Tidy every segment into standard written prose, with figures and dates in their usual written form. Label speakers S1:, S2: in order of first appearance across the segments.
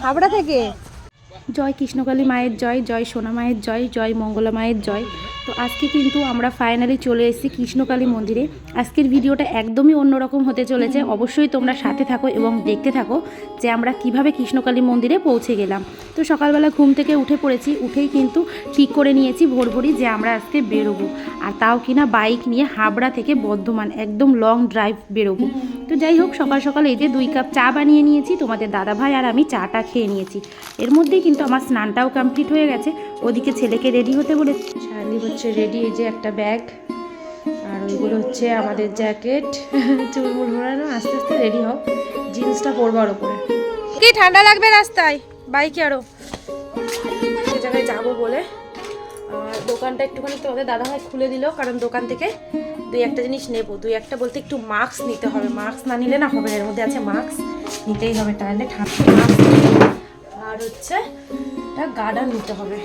S1: হাবড়া থেকে। জয় কৃষ্ণকালী মায়ের জয়, জয় সোনা মায়ের জয়, জয় মঙ্গলা মায়ের জয়। তো আজকে কিন্তু আমরা ফাইনালি চলে এসেছি কৃষ্ণকালী মন্দিরে। আজকের ভিডিওটা একদমই অন্যরকম হতে চলেছে, অবশ্যই তোমরা সাথে থাকো এবং দেখতে থাকো যে আমরা কিভাবে কৃষ্ণকালী মন্দিরে পৌঁছে গেলাম। তো সকালবেলা ঘুম থেকে উঠে পড়েছি, উঠেই কিন্তু ঠিক করে নিয়েছি ভোরভোরই যে আমরা আজকে বেরোবো, আর তাও কিনা বাইক নিয়ে হাবড়া থেকে বর্ধমান একদম লং ড্রাইভ বেরোবো। তো যাই হোক, সকাল সকাল এই যে 2 কাপ চা বানিয়ে নিয়েছি, তোমাদের দাদাভাই আর আমি চাটা খেয়ে নিয়েছি। এর মধ্যেই কিন্তু আমার স্নানটাও কমপ্লিট হয়ে গেছে। ওদিকে ছেলেকে রেডি হতে বলে শালি হচ্ছে রেডি, এই যে একটা ব্যাগ, আর ওইগুলো হচ্ছে আমাদের জ্যাকেট, চুলমুল ঘোরানো, আস্তে আস্তে রেডি হও, জিন্সটা পরবার ওপরে। কি ঠান্ডা লাগবে রাস্তায় বাইকে, আরও এই জায়গায় যাবো বলে। আর দোকানটা একটুখানি তোমাদের দাদাভাই খুলে দিল, কারণ দোকান থেকে 2-1টা জিনিস নেবো। 2-1টা বলতে একটু মাস্ক নিতে হবে, মাস্ক না নিলে না হবে, এর মধ্যে আছে মাস্ক নিতেই হবে, তাহলে ঠান্ডা মাস্ক। আর হচ্ছে একটা গার্ডার নিতে হবে,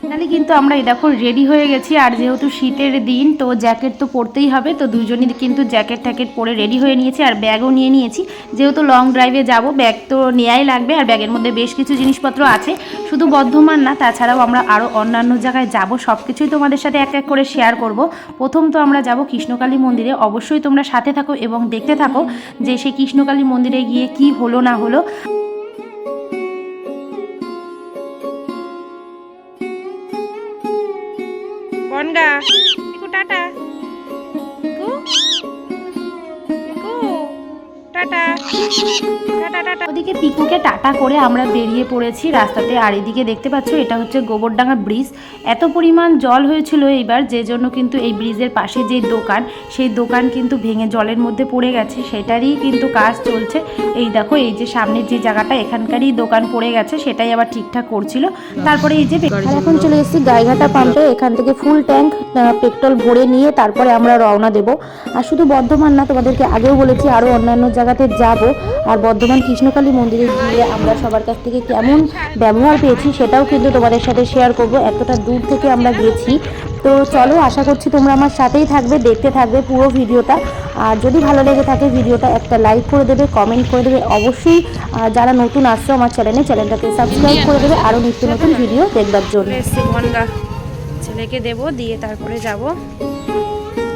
S1: নাহলে কিন্তু আমরা এই দেখো রেডি হয়ে গেছি। আর যেহেতু শীতের দিন তো জ্যাকেট তো পরতেই হবে, তো দুজনই কিন্তু জ্যাকেট ট্যাকেট পরে রেডি হয়ে নিয়েছি। আর ব্যাগও নিয়ে নিয়েছি, যেহেতু লং ড্রাইভে যাব ব্যাগ তো নেওয়াই লাগবে। আর ব্যাগের মধ্যে বেশ কিছু জিনিসপত্র আছে, শুধু বর্ধমান না, তাছাড়াও আমরা আরও অন্যান্য জায়গায় যাব, সব কিছুই তোমাদের সাথে এক এক করে শেয়ার করব। প্রথম তো আমরা যাব কৃষ্ণকালী মন্দিরে, অবশ্যই তোমরা সাথে থাকো এবং দেখতে থাকো যে সেই কৃষ্ণকালী মন্দিরে গিয়ে কি হলো না হলো। বনগা Piku tata, Piku Piku tata, tata tata. ওদিকে পিকুকে টাটা করে আমরা বেরিয়ে পড়েছি রাস্তাতে। আর এদিকে দেখতে পাচ্ছ এটা হচ্ছে গোবরডাঙ্গা ব্রিজ। এত পরিমাণ জল হয়েছিল এইবার, যে জন্য কিন্তু এই ব্রিজের পাশে যে দোকান, সেই দোকান কিন্তু ভেঙে জলের মধ্যে পড়ে গেছে, সেটারই কিন্তু কাজ চলছে। এই দেখো, এই যে সামনের যে জায়গাটা, এখানকারই দোকান পড়ে গেছে, সেটাই আবার ঠিকঠাক করছিল। তারপরে এই যে এখন চলে এসেছি গাইঘাটা পাম্পে, এখান থেকে ফুল ট্যাঙ্ক পেট্রোল ভরে নিয়ে তারপরে আমরা রওনা দেব। আর শুধু বর্ধমান না, তোমাদেরকে আগেও বলেছি আরও অন্যান্য জায়গাতে যাব। আর বর্ধমান কৃষ্ণকালী মন্দিরে গিয়ে আমরা সবার কাছ থেকে কেমন ব্যবহার পেয়েছি সেটাও কিন্তু তোমাদের সাথে শেয়ার করব। এতটা দূর থেকে আমরা গেছি, তো চলো, আশা করছি তোমরা আমার সাথেই থাকবে, দেখতে থাকবে পুরো ভিডিওটা। আর যদি ভালো লেগে থাকে ভিডিওটা একটা লাইক করে দেবে, কমেন্ট করে দেবে, অবশ্যই যারা নতুন আসছো আমার চ্যানেলটাকে সাবস্ক্রাইব করে দেবে আরও নিত্য নতুন ভিডিও দেখবার জন্য। ছেলেকে দেবো, দিয়ে তারপরে যাব,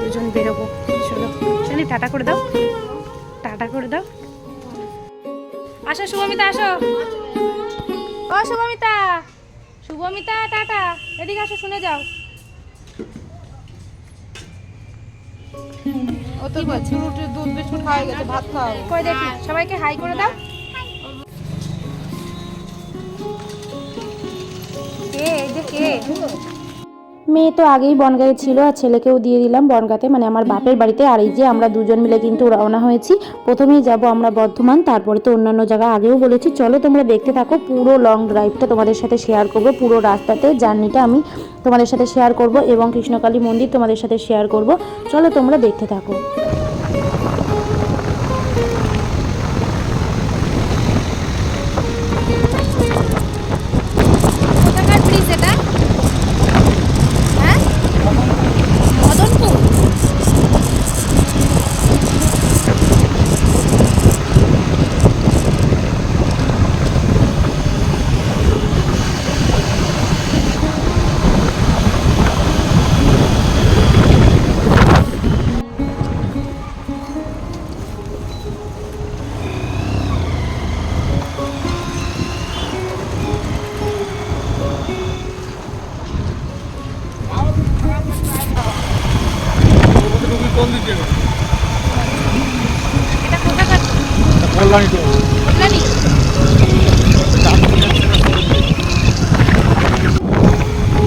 S1: দুজন বেরোবো। চলো চলি, টাটা করে দাও, টাটা করে দাও। আসো শুভমিতা, আসো, ও শুভমিতা, শুভমিতা টাটা, এদিকে আসো, শুনে যাও। ও তো দুধ বিস্কুট খাওয়া গেছে, ভাত খাও, কই দেখি, সবাইকে হাই করে দাও। কে এই যে কে? মেয়ে তো আগেই বনগাঁয়ে ছিল, আর ছেলেকেও দিয়ে দিলাম বনগাঁতে, মানে আমার বাপের বাড়িতে। আর এই যে আমরা দুজন মিলে কিন্তু রওনা হয়েছি। প্রথমেই যাব আমরা বর্ধমান, তারপরে তো অন্যান্য জায়গা আগেও বলেছি। চলো তোমরা দেখতে থাকো, পুরো লং ড্রাইভটা তোমাদের সাথে শেয়ার করব, পুরো রাস্তাতে জার্নিটা আমি তোমাদের সাথে শেয়ার করব এবং কৃষ্ণকালী মন্দির তোমাদের সাথে শেয়ার করব। চলো তোমরা দেখতে থাকো।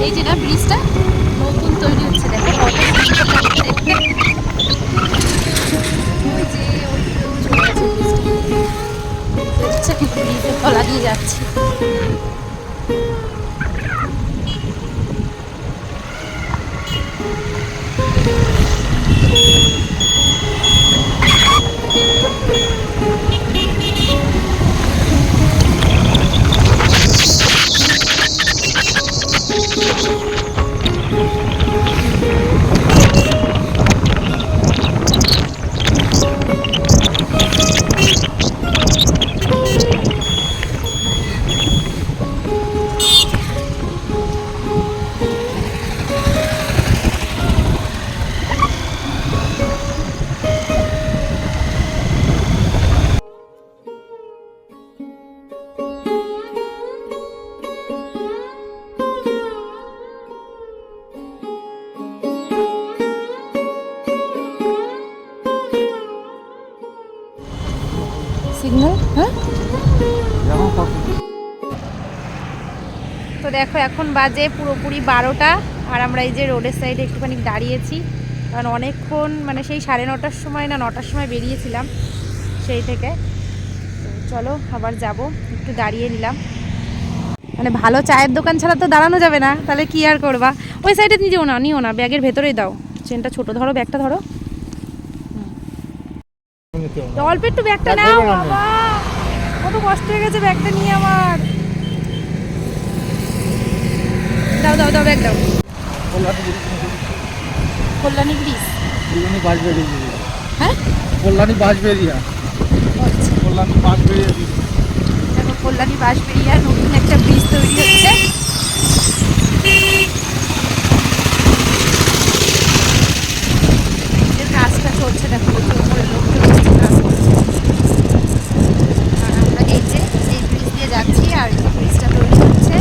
S1: এই যে না, ব্রিজটা নতুন তৈরি হচ্ছে, দেখো দেখতে। ওই যে ব্রিজের তলা দিয়ে যাচ্ছে। সিগন্যাল। হ্যাঁ, তো দেখো এখন বাজে পুরোপুরি 12টা, আর আমরা এই যে রোডের সাইডে একটুখানি দাঁড়িয়েছি, কারণ অনেকক্ষণ মানে সেই 9:30টার সময় না 9টার সময় বেরিয়েছিলাম সেই থেকে। তো চলো আবার যাব, একটু দাঁড়িয়ে নিলাম। মানে ভালো চায়ের দোকান ছাড়া তো দাঁড়ানো যাবে না, তাহলে কি আর করবা। ওই সাইডে নিও না, ব্যাগের ভেতরেই দাও। চেনটা ছোট ধরো, ব্যাগটা ধরো, অল্প একটু ব্যাগটা নাও। বাবা কত কষ্ট হয়ে গেছে ব্যাগটা নিয়ে আমার। দাও দাও দাও, ব্যাগ দাও। কল্যাণী ব্রিজ, হ্যাঁ
S2: কল্যাণী বাঁশবেড়িয়া, কল্যাণী বাঁশবেড়িয়া।
S1: দেখো কল্যাণী বাঁশবেড়িয়া নতুন একটা ব্রিজ তৈরি হচ্ছে। কাজটা চলছে, দেখো উপরে লোকজন কাজ করছে। আর আমরা এই যে এই ব্রিজ দিয়ে যাচ্ছি, আর এই ব্রিজটা তৈরি হচ্ছে।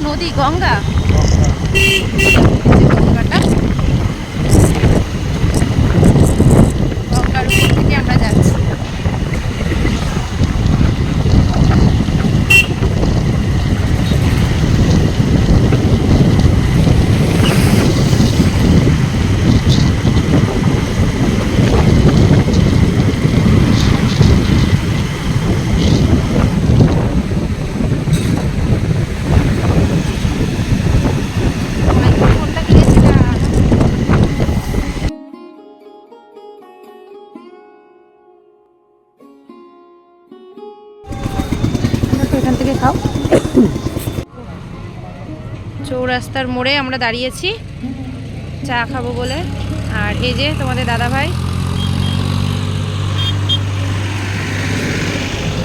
S1: নদী গঙ্গা, গঙ্গাটা গঙ্গার উপর থেকে আমরা যাচ্ছি। এখান থেকে খাও। চৌরাস্তার মোড়ে আমরা দাঁড়িয়েছি চা খাবো বলে। আর এই যে তোমাদের দাদা ভাই,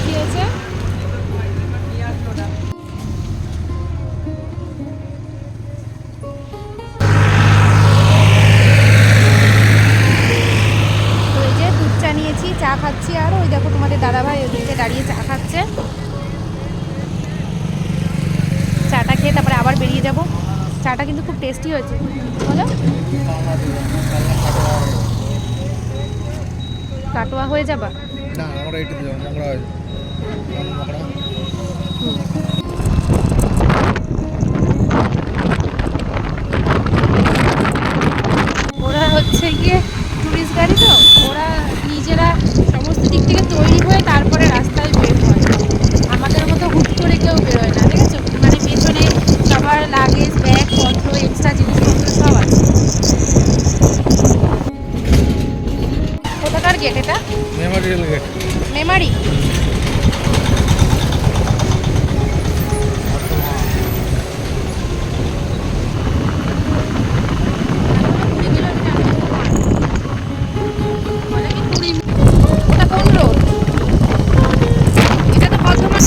S1: কি হয়েছে? তো এই যে দুধ চা নিয়েছি, চা খাচ্ছি। আর ওই দেখো তোমাদের দাদা ভাই ওদিকে দাঁড়িয়ে চা খাচ্ছে। চাটা খেয়ে তারপরে আবার বেরিয়ে যাব। চাটা কিন্তু খুব টেস্টি হয়েছে, বলো। কাটোয়া হয়ে যাবা
S2: না, আমরা এইটা দিলাম, আমরা
S1: ওরা হচ্ছে গিয়ে টুরিস্ট গাড়ি, তো ওরা নিজেরা সমস্ত দিক থেকে তৈরি হয়ে তারপরে রাস্তায় বের হয়। আমাদের মতো হুট করে কেউ বেরোয় না, ঠিক আছে? মানে পেছনে সবার লাগেজ, ব্যাগ পত্র, এক্সট্রা জিনিসপত্র সব আছে। কোথাকার গেট এটা?
S2: Memorial gate.
S1: মেমারি। ওটা কোন রোড? এটা তো বর্ধমান।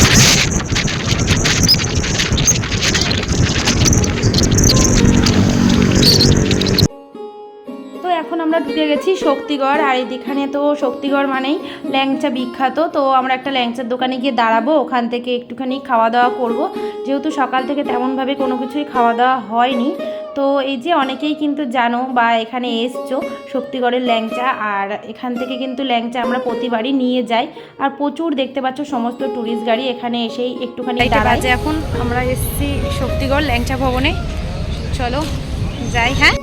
S1: তো এখন আমরা ঢুকে গেছি শক্তিগড়। আর এখানে তো শক্তিগড় মানেই ল্যাংচা বিখ্যাত। তো আমরা একটা ল্যাংচার দোকানে গিয়ে দাঁড়াবো, ওখান থেকে একটুখানি খাওয়া দাওয়া করব, যেহেতু সকাল থেকে তেমনভাবে কোনো কিছুই খাওয়া দাওয়া হয়নি। তো এই যে অনেকেই কিন্তু জানো বা এখানে এসছো শক্তিগড়ের ল্যাংচা, আর এখান থেকে কিন্তু ল্যাংচা আমরা প্রতিবারই নিয়ে যাই। আর প্রচুর দেখতে পাচ্ছ সমস্ত ট্যুরিস্ট গাড়ি এখানে এসেই একটুখানি দাঁড়ায়। এখন আমরা এসেছি শক্তিগড় ল্যাংচা ভবনে, চলো যাই। হ্যাঁ,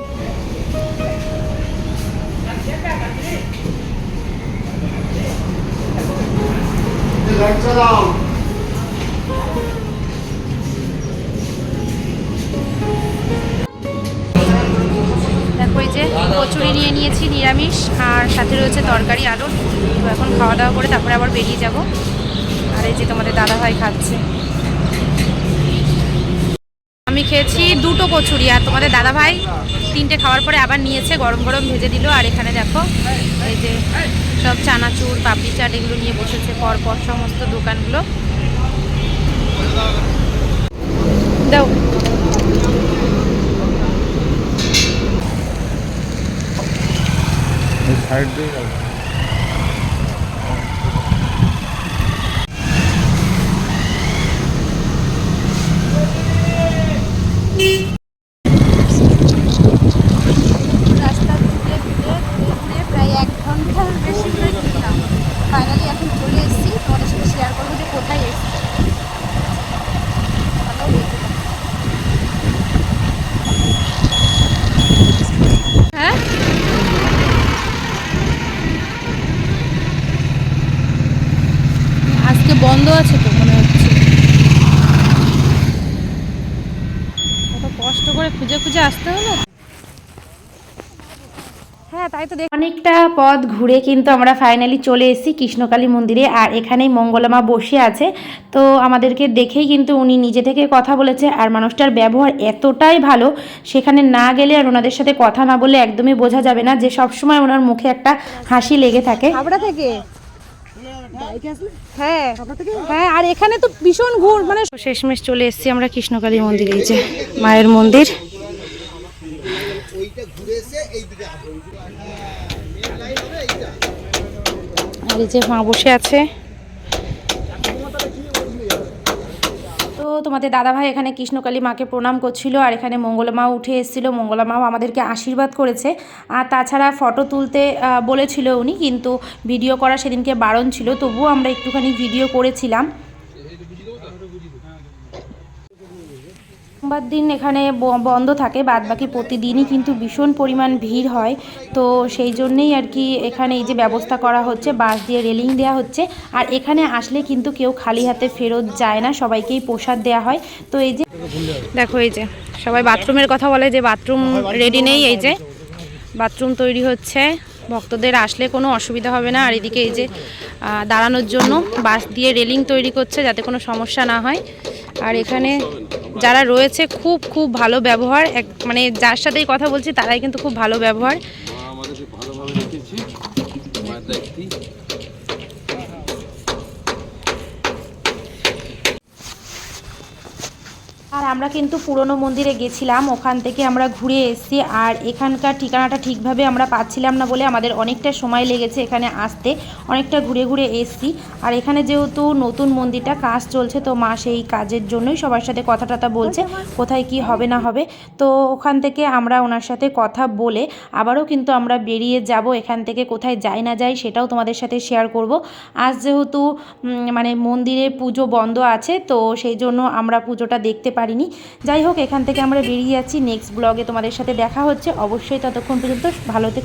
S1: দেখো এই যে কচুরি নিয়ে নিয়েছি নিরামিষ, আর সাথে রয়েছে তরকারি আলুর। তো এখন খাওয়া দাওয়া করে তারপরে আবার বেরিয়ে যাব। আর এই যে তোমাদের দাদা ভাই খাচ্ছে। আমি খেয়েছি 2টো কচুরি, আর তোমাদের দাদা ভাই 3টে খাওয়ার পরে আবার নিয়েছে, গরম গরম ভেজে দিল। আর এখানে দেখো এই যে সব চানাচুর, পাপড়ি চাট এগুলো নিয়ে বসেছে পরপর সমস্ত দোকানগুলো। দাও
S2: সাইড দিয়ে যাবো।
S1: করে খুঁজে খুঁজে আসতে হলো। হ্যাঁ তাই তো অনেকটা পথ ঘুরে কিন্তু আমরা ফাইনালি চলে এসেছি কৃষ্ণকালী মন্দিরে। আর এখানেই মঙ্গলামা বসে আছে। তো আমাদেরকে দেখেই কিন্তু উনি নিজে থেকে কথা বলেছে। আর মানুষটার ব্যবহার এতটাই ভালো, সেখানে না গেলে আর ওনাদের সাথে কথা না বলে একদমই বোঝা যাবে না যে সবসময় ওনার মুখে একটা হাসি লেগে থাকে।
S3: হাবড়া থেকে হ্যাঁ হ্যাঁ, আর এখানে তো ভীষণ ঘুর মানে
S1: শেষমেশ চলে এসেছি আমরা কৃষ্ণকালী মন্দিরে। এই যে মায়ের মন্দির, আর এই যে মা বসে আছে। তো তোমাদের দাদাভাই এখানে কৃষ্ণকালী মাকে প্রণাম করছিল, আর এখানে মঙ্গলামাও উঠে এসেছিলো। মঙ্গলামাও আমাদেরকে আশীর্বাদ করেছে। আর তাছাড়া ফটো তুলতে বলেছিল উনি, কিন্তু ভিডিও করা সেদিনকে বারণ ছিল, তবুও আমরা একটুখানি ভিডিও করেছিলাম। সোমবার দিন এখানে বন্ধ থাকে, বাদবাকি প্রতিদিনই কিন্তু ভীষণ পরিমাণ ভিড় হয়। তো সেই জন্যেই আর কি এখানে এই যে ব্যবস্থা করা হচ্ছে, বাঁশ দিয়ে রেলিং দেওয়া হচ্ছে। আর এখানে আসলে কিন্তু কেউ খালি হাতে ফেরত যায় না, সবাইকেই প্রসাদ দেওয়া হয়। তো এই যে দেখো, এই যে সবাই বাথরুমের কথা বলে, যে বাথরুম রেডি নেই। এই যে বাথরুম তৈরি হচ্ছে, ভক্তদের আসলে কোনো অসুবিধা হবে না। আর এদিকে এই যে দাঁড়ানোর জন্য বাঁশ দিয়ে রেলিং তৈরি করছে, যাতে কোনো সমস্যা না হয়। আর এখানে যারা রয়েছে খুব খুব ভালো ব্যবহার, মানে যার সাথেই কথা বলছি তারাই কিন্তু খুব ভালো ব্যবহার। আর আমরা কিন্তু পুরনো মন্দিরে গেছিলাম, ওখান থেকে আমরা ঘুরে এসেছি। আর এখানকার ঠিকানাটা ঠিকভাবে আমরা পাচ্ছিলাম না বলে আমাদের অনেকটা সময় লেগেছে এখানে আসতে, অনেকটা ঘুরে ঘুরে এসেছি। আর এখানে যেহেতু নতুন মন্দিরটা কাজ চলছে, তো মা সেই কাজের জন্যই সবার সাথে কথা টথা বলছে কোথায় কি হবে না হবে। তো ওখান থেকে আমরা ওনার সাথে কথা বলে আবারও কিন্তু আমরা বেরিয়ে যাব। এখান থেকে কোথায় যাই না যাই সেটাও তোমাদের সাথে শেয়ার করব। আজ যেহেতু মানে মন্দিরে পুজো বন্ধ আছে, তো সেই জন্য আমরা পুজোটা দেখতে পারিনি। যাই হোক, এখান থেকে আমরা বেরিয়ে যাচ্ছি। নেক্সট ব্লগে তোমাদের সাথে দেখা হচ্ছে অবশ্যই। ততক্ষণ পর্যন্ত ভালো থেকো।